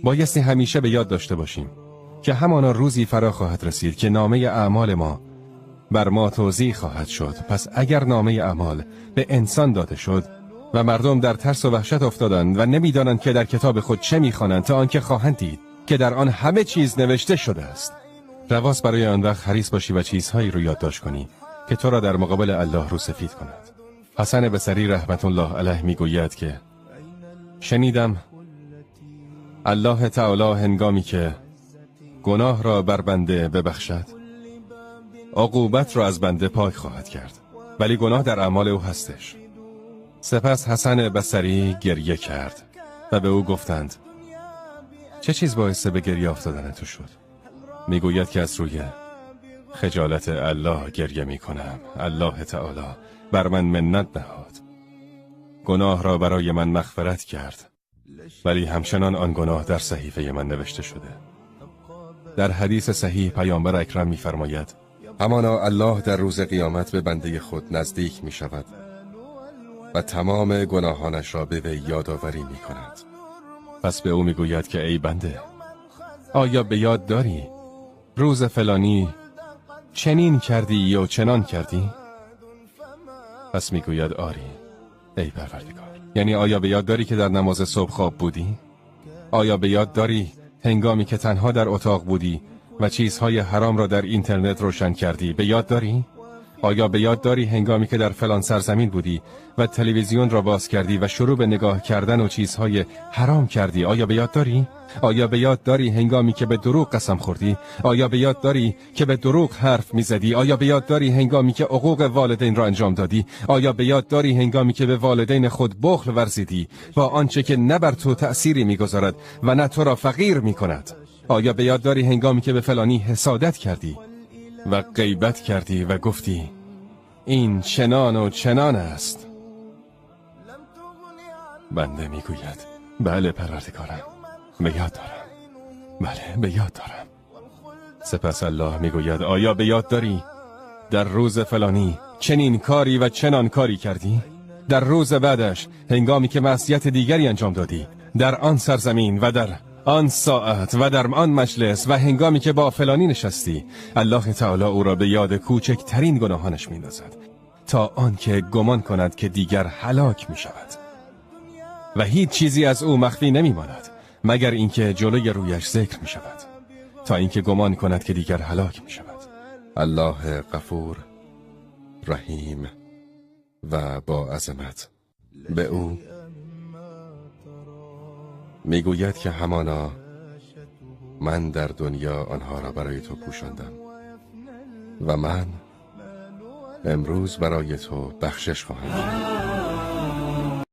بایستی همیشه به یاد داشته باشیم که همانا روزی فرا خواهد رسید که نامه اعمال ما بر ما توزیع خواهد شد. پس اگر نامه اعمال به انسان داده شد و مردم در ترس و وحشت افتادند و نمیدانند که در کتاب خود چه میخوانند تا آنکه خواهند دید که در آن همه چیز نوشته شده است، رواست برای آن وقت حریص باشی و چیزهایی رو یادداشت کنی که تو را در مقابل الله رو سفید کند. حسن بصری رحمت الله علیه میگوید که شنیدم الله تعالی هنگامی که گناه را بر بنده ببخشد، عقوبت را از بنده پاک خواهد کرد، ولی گناه در اعمال او هستش. سپس حسن بصری گریه کرد و به او گفتند چه چیز باعث به گریه افتادن تو شد؟ میگوید که از روی خجالت الله گریه میکنم. الله تعالی بر من منت نهاد، گناه را برای من مغفرت کرد، ولی همچنان آن گناه در صحیفه من نوشته شده. در حدیث صحیح پیامبر اکرم میفرماید همانا الله در روز قیامت به بنده خود نزدیک می شود و تمام گناهانش را به وی یادآوری می کند. پس به او می گوید که ای بنده، آیا به یاد داری روز فلانی چنین کردی یا چنان کردی؟ پس می گوید آری ای پروردگار. یعنی آیا به یاد داری که در نماز صبح خواب بودی؟ آیا به یاد داری هنگامی که تنها در اتاق بودی و چیزهای حرام را در اینترنت روشن کردی؟ به یاد داری؟ آیا به یاد داری هنگامی که در فلان سرزمین بودی و تلویزیون را باز کردی و شروع به نگاه کردن و چیزهای حرام کردی؟ آیا به یاد داری؟ آیا به یاد داری هنگامی که به دروغ قسم خوردی؟ آیا به یاد داری که به دروغ حرف میزدی؟ آیا به یاد داری هنگامی که حقوق والدین را انجام دادی؟ آیا به یاد داری هنگامی که به والدین خود بخل ورزیدی با آنچه که نه بر تو تأثیری میگذارد و نه تو را فقیر میکند؟ آیا به یاد داری هنگامی که به فلانی حسادت کردی و غیبت کردی و گفتی این چنان و چنان است؟ بنده میگوید بله پروردگارم، به یاد دارم، بله به یاد دارم. سپس الله میگوید آیا به یاد داری در روز فلانی چنین کاری و چنان کاری کردی؟ در روز بعدش هنگامی که معصیت دیگری انجام دادی در آن سرزمین و در آن ساعت و در آن مجلس و هنگامی که با فلانی نشستی، الله تعالی او را به یاد کوچکترین گناهانش می‌اندازد تا آنکه گمان کند که دیگر هلاک می‌شود و هیچ چیزی از او مخفی نمی‌ماند مگر اینکه جلوی رویش ذکر می‌شود تا اینکه گمان کند که دیگر هلاک می‌شود. الله غفور، رحیم و با عظمت، به او میگوید که همانا من در دنیا آنها را برای تو پوشاندم و من امروز برای تو بخشش خواهم کرد.